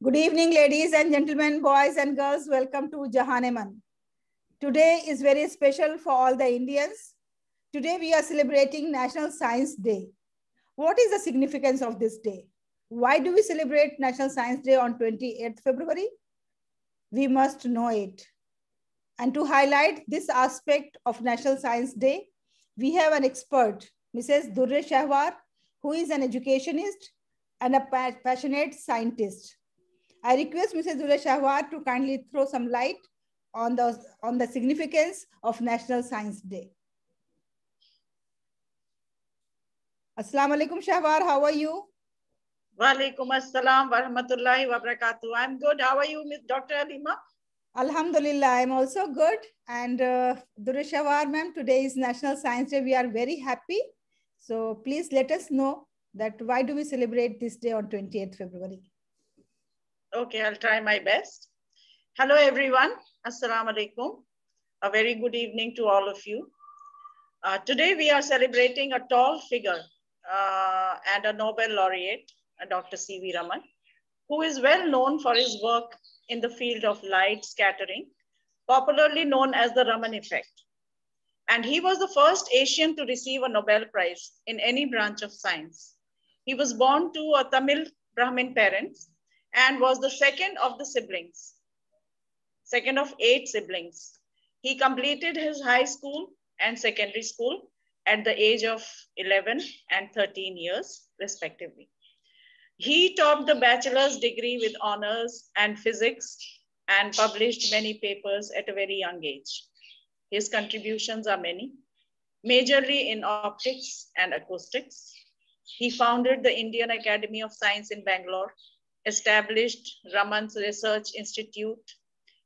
Good evening, ladies and gentlemen, boys and girls. Welcome to Jahaneman. Today is very special for all the Indians. Today we are celebrating National Science Day. What is the significance of this day? Why do we celebrate National Science Day on 28th February? We must know it. And to highlight this aspect of National Science Day, we have an expert, Mrs. Durre Shahwar, who is an educationist and a passionate scientist. I request Mrs. Durre Shahwar to kindly throw some light on the significance of National Science Day. Assalamu alaikum, Shahwar. How are you? Wa alaikum assalam wa rahmatullahi wa barakatuh. I'm good. How are you, Ms. Dr. Alima? Alhamdulillah, I'm also good. And Durre Shahwar, ma'am, today is National Science Day. We are very happy. So please let us know that why do we celebrate this day on 28th February? Okay, I'll try my best. Hello, everyone. Assalamu alaikum. A very good evening to all of you. Today, we are celebrating a tall figure and a Nobel laureate, Dr. C.V. Raman, who is well known for his work in the field of light scattering, popularly known as the Raman effect. And he was the first Asian to receive a Nobel Prize in any branch of science. He was born to a Tamil Brahmin parents and was the second of 8 siblings. He completed his high school and secondary school at the age of 11 and 13 years, respectively. He topped the bachelor's degree with honors and physics and published many papers at a very young age. His contributions are many, majorly in optics and acoustics. He founded the Indian Academy of Science in Bangalore, established Raman's Research Institute.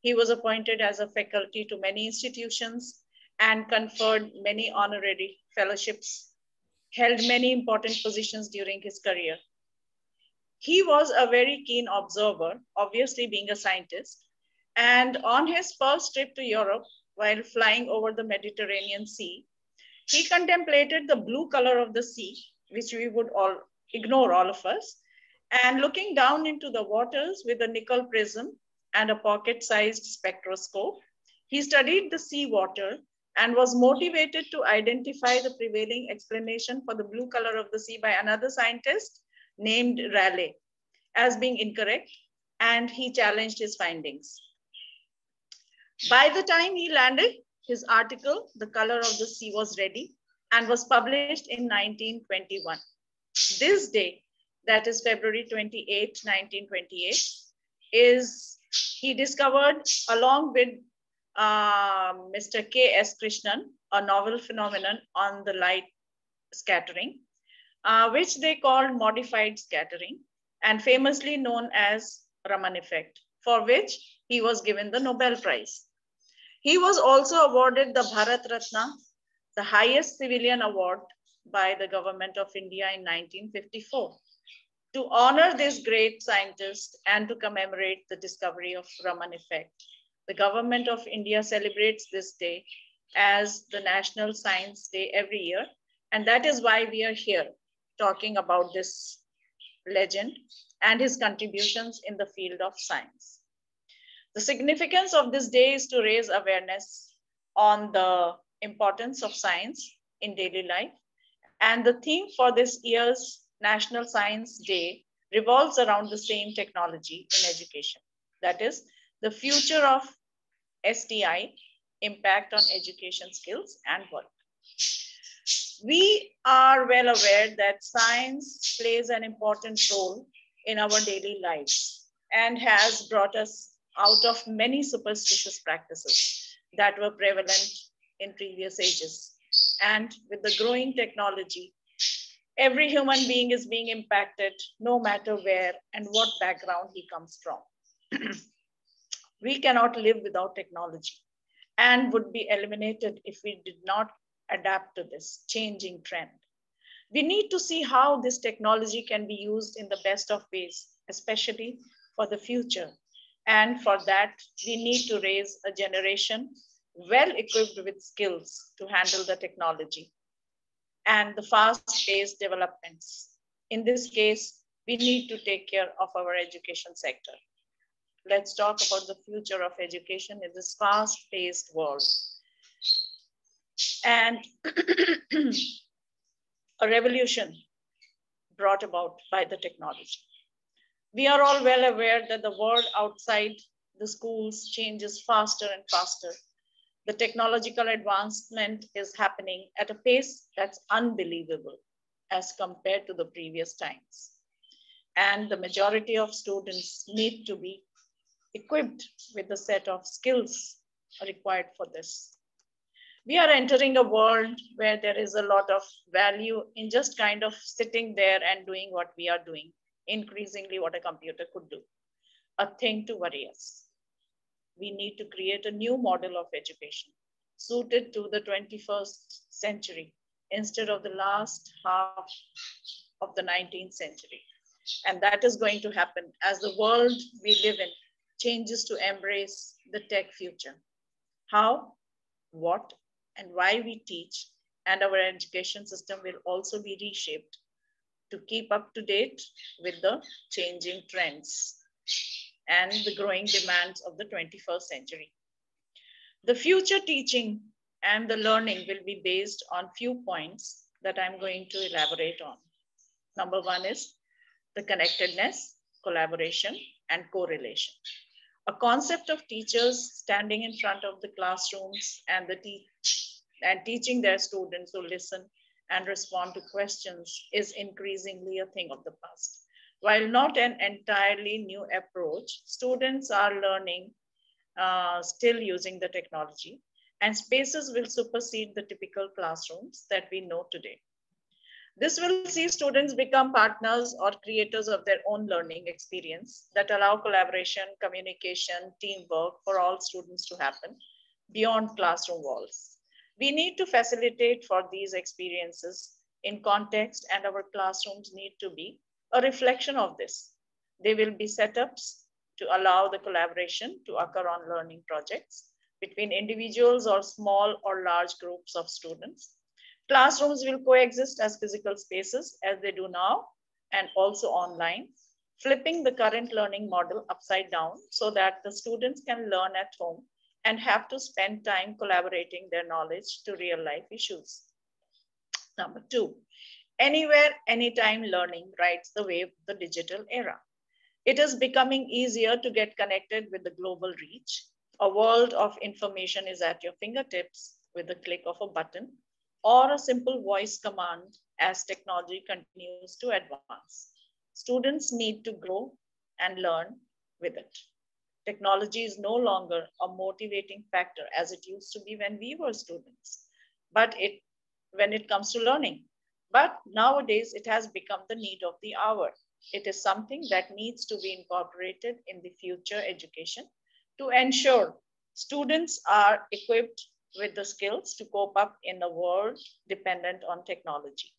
He was appointed as a faculty to many institutions and conferred many honorary fellowships, held many important positions during his career. He was a very keen observer, obviously being a scientist, and on his first trip to Europe, while flying over the Mediterranean Sea, he contemplated the blue color of the sea, which we would all ignore, all of us, and looking down into the waters with a nickel prism and a pocket-sized spectroscope, he studied the sea water and was motivated to identify the prevailing explanation for the blue color of the sea by another scientist named Rayleigh as being incorrect, and he challenged his findings. By the time he landed, his article, The Color of the Sea, was ready and was published in 1921. This day, that is February 28, 1928, he discovered, along with Mr. K.S. Krishnan, a novel phenomenon on the light scattering, which they called modified scattering, and famously known as Raman effect, for which he was given the Nobel Prize. He was also awarded the Bharat Ratna, the highest civilian award by the government of India in 1954. To honor this great scientist and to commemorate the discovery of Raman effect, the government of India celebrates this day as the National Science Day every year. And that is why we are here talking about this legend and his contributions in the field of science. The significance of this day is to raise awareness on the importance of science in daily life. And the theme for this year's National Science Day revolves around the same technology in education. That is, the future of STI, impact on education skills and work. We are well aware that science plays an important role in our daily lives and has brought us out of many superstitious practices that were prevalent in previous ages. And with the growing technology, every human being is being impacted no matter where and what background he comes from. We cannot live without technology and would be eliminated if we did not adapt to this changing trend. We need to see how this technology can be used in the best of ways, especially for the future. And for that, we need to raise a generation well equipped with skills to handle the technology and the fast-paced developments. In this case, We need to take care of our education sector. Let's talk about the future of education in this fast-paced world. And a revolution brought about by the technology. We are all well aware that the world outside the schools changes faster and faster. The technological advancement is happening at a pace that's unbelievable as compared to the previous times. And the majority of students need to be equipped with the set of skills required for this. We are entering a world where there is a lot of value in just kind of sitting there and doing what we are doing, increasingly what a computer could do, a thing to worry us. We need to create a new model of education suited to the 21st century instead of the last half of the 19th century. And that is going to happen as the world we live in changes to embrace the tech future. How, what, and why we teach and our education system will also be reshaped to keep up to date with the changing trends and the growing demands of the 21st century. The future teaching and the learning will be based on few points that I'm going to elaborate on. Number one is the connectedness, collaboration, and correlation. A concept of teachers standing in front of the classrooms and teaching their students to listen and respond to questions is increasingly a thing of the past. While not an entirely new approach, students are learning still using the technology, and spaces will supersede the typical classrooms that we know today. This will see students become partners or creators of their own learning experience that allow collaboration, communication, teamwork for all students to happen beyond classroom walls. We need to facilitate for these experiences in context, and our classrooms need to be a reflection of this. They will be setups to allow the collaboration to occur on learning projects between individuals or small or large groups of students. Classrooms will coexist as physical spaces as they do now and also online, flipping the current learning model upside down so that the students can learn at home and have to spend time collaborating their knowledge to real life issues. Number two, anywhere, anytime learning rides the wave of the digital era. It is becoming easier to get connected with the global reach. A world of information is at your fingertips with the click of a button or a simple voice command as technology continues to advance. Students need to grow and learn with it. Technology is no longer a motivating factor as it used to be when we were students, when it comes to learning. But nowadays, it has become the need of the hour. It is something that needs to be incorporated in the future education to ensure students are equipped with the skills to cope up in a world dependent on technology.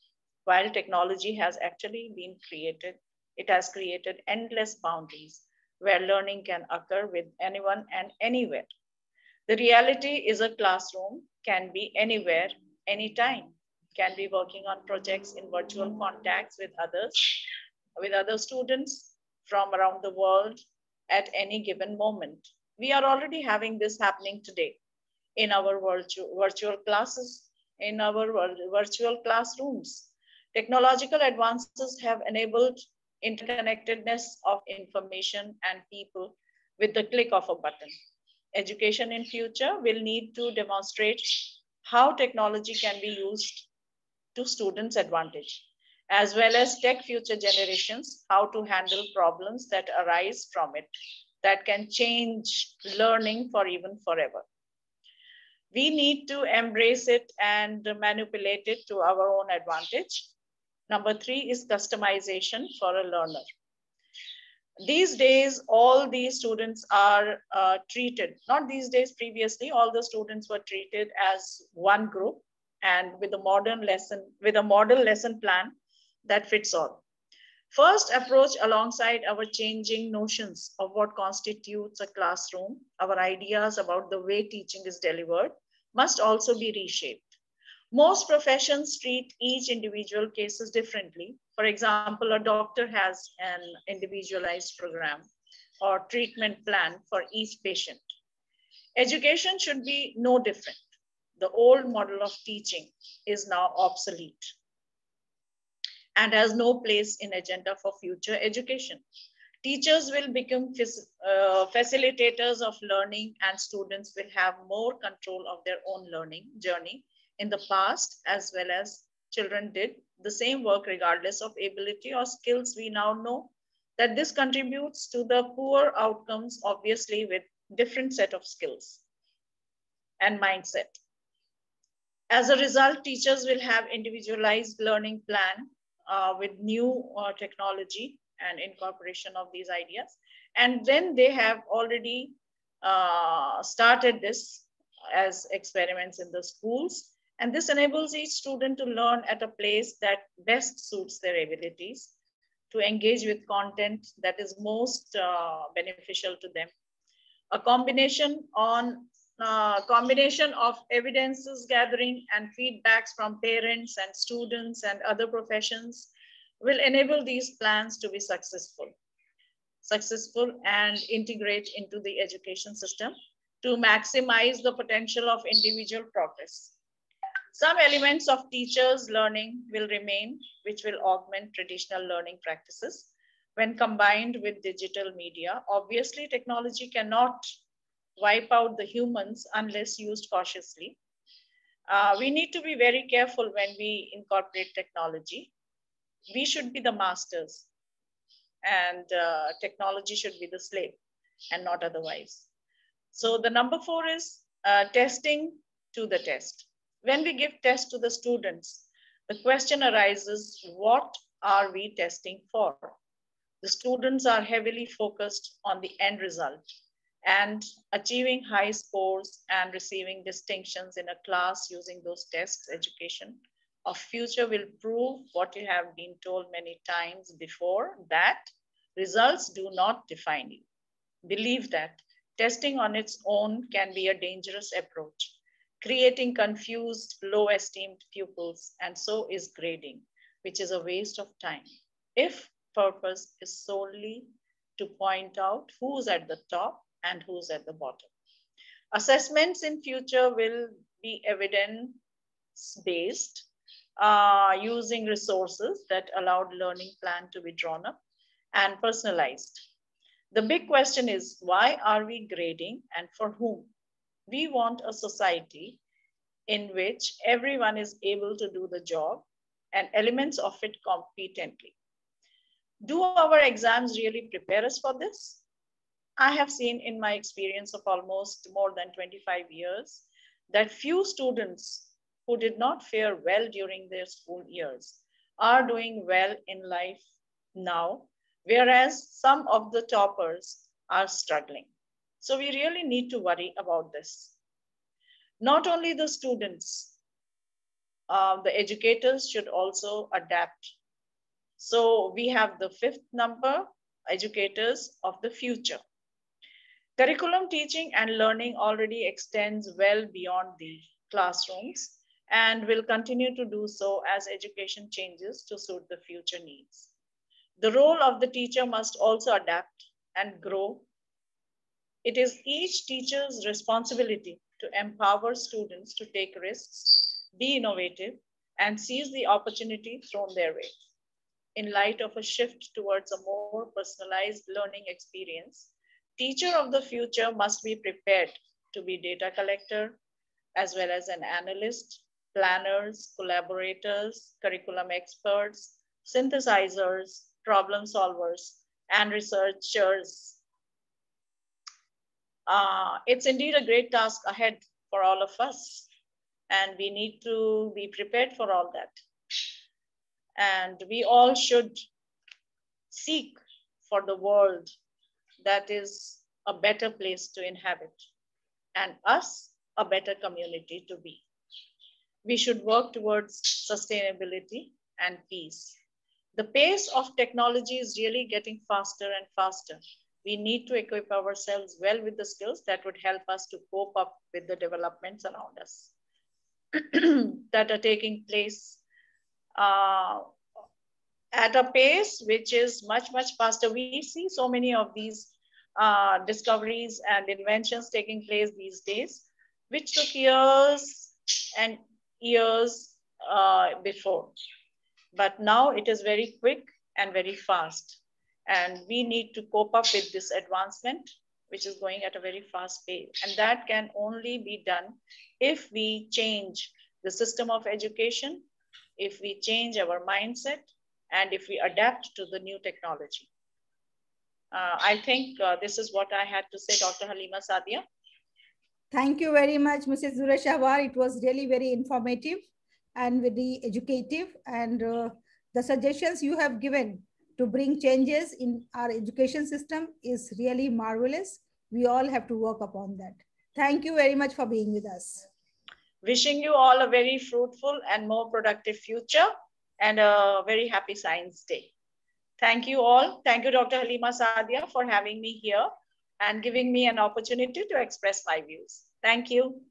While technology has actually been created, it has created endless boundaries where learning can occur with anyone and anywhere. The reality is a classroom can be anywhere, anytime, can be working on projects in virtual contacts with other students from around the world at any given moment. We are already having this happening today in our virtual classes, in our virtual classrooms. Technological advances have enabled interconnectedness of information and people with the click of a button. Education in future will need to demonstrate how technology can be used to students' advantage, as well as tech future generations how to handle problems that arise from it that can change learning for even forever. We need to embrace it and manipulate it to our own advantage. Number three is customization for a learner. These days, all these students are treated, not these days, previously, all the students were treated as one group and with a model lesson plan that fits all. First approach alongside our changing notions of what constitutes a classroom, our ideas about the way teaching is delivered must also be reshaped. Most professions treat each individual cases differently. For example, a doctor has an individualized program or treatment plan for each patient. Education should be no different. The old model of teaching is now obsolete and has no place in agenda for future education. Teachers will become facilitators of learning, and students will have more control of their own learning journey. In the past, as well as children did the same work regardless of ability or skills, we now know that this contributes to the poor outcomes, obviously with different set of skills and mindset. As a result, teachers will have individualized learning plan with new technology and incorporation of these ideas. And then they have already started this as experiments in the schools. And this enables each student to learn at a place that best suits their abilities, to engage with content that is most beneficial to them. A combination of evidences gathering and feedbacks from parents and students and other professions will enable these plans to be successful and integrate into the education system to maximize the potential of individual progress. Some elements of teachers' learning will remain, which will augment traditional learning practices. When combined with digital media, obviously technology cannot wipe out the humans unless used cautiously. We need to be very careful when we incorporate technology. We should be the masters, and technology should be the slave and not otherwise. So the number 4 is testing to the test. When we give tests to the students, the question arises, what are we testing for? The students are heavily focused on the end result, and achieving high scores and receiving distinctions in a class using those tests. Education of future will prove what you have been told many times before, that results do not define you. Believe that testing on its own can be a dangerous approach, creating confused, low-esteemed pupils, and so is grading, which is a waste of time if purpose is solely to point out who's at the top and who's at the bottom. Assessments in future will be evidence-based, using resources that allowed learning plan to be drawn up and personalized. The big question is, why are we grading and for whom? We want a society in which everyone is able to do the job and elements of it competently. Do our exams really prepare us for this? I have seen in my experience of almost more than 25 years that few students who did not fare well during their school years are doing well in life now, whereas some of the toppers are struggling. So we really need to worry about this. Not only the students, the educators should also adapt. So we have the 5th number, educators of the future. Curriculum teaching and learning already extends well beyond the classrooms and will continue to do so as education changes to suit the future needs. The role of the teacher must also adapt and grow. It is each teacher's responsibility to empower students to take risks, be innovative, and seize the opportunity thrown their way. In light of a shift towards a more personalized learning experience, teacher of the future must be prepared to be data collector, as well as an analyst, planners, collaborators, curriculum experts, synthesizers, problem solvers, and researchers. It's indeed a great task ahead for all of us, and we need to be prepared for all that. And we all should seek for the world that is a better place to inhabit, and us a better community to be. We should work towards sustainability and peace. The pace of technology is really getting faster and faster. We need to equip ourselves well with the skills that would help us to cope up with the developments around us. that are taking place at a pace which is much, much faster. We see so many of these discoveries and inventions taking place these days, which took years and years before. But now it is very quick and very fast. And we need to cope up with this advancement, which is going at a very fast pace. And that can only be done if we change the system of education, if we change our mindset, and if we adapt to the new technology. I think this is what I had to say, Dr. Halima Saadia. Thank you very much, Mrs. Zura Shahwar. It was really very informative and very educative. And the suggestions you have given to bring changes in our education system is really marvelous. We all have to work upon that. Thank you very much for being with us. Wishing you all a very fruitful and more productive future and a very happy Science Day. Thank you all. Thank you, Dr. Halima Saadia, for having me here and giving me an opportunity to express my views. Thank you.